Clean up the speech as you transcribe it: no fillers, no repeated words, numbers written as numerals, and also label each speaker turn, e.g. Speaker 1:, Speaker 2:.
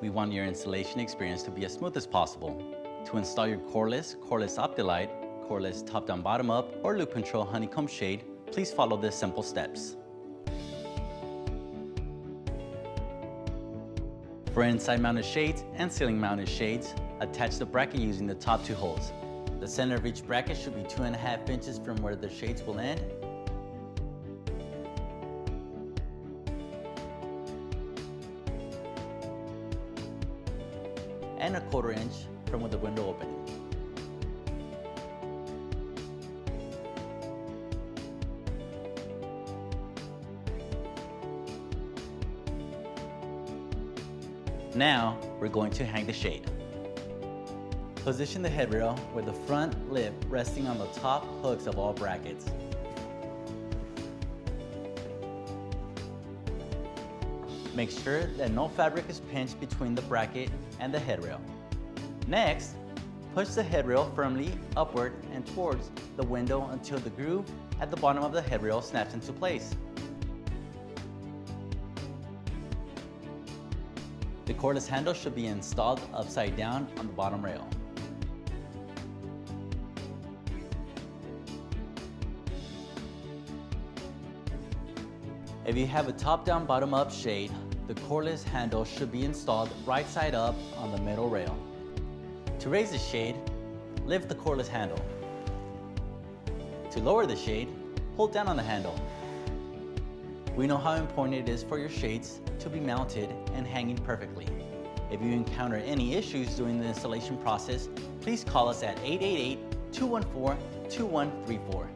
Speaker 1: We want your installation experience to be as smooth as possible. To install your cordless Optilite, cordless top-down bottom-up, or loop control Honeycomb shade, please follow these simple steps. For inside mounted shades and ceiling mounted shades, attach the bracket using the top 2 holes. The center of each bracket should be 2.5 inches from where the shades will end. And 1/4 inch from the window opening. Now, we're going to hang the shade. Position the headrail with the front lip resting on the top hooks of all brackets. Make sure that no fabric is pinched between the bracket and the headrail. Next, push the headrail firmly upward and towards the window until the groove at the bottom of the headrail snaps into place. The cordless handle should be installed upside down on the bottom rail. If you have a top-down bottom-up shade, the cordless handle should be installed right side up on the middle rail. To raise the shade, lift the cordless handle. To lower the shade, hold down on the handle. We know how important it is for your shades to be mounted and hanging perfectly. If you encounter any issues during the installation process, please call us at 888-214-2134.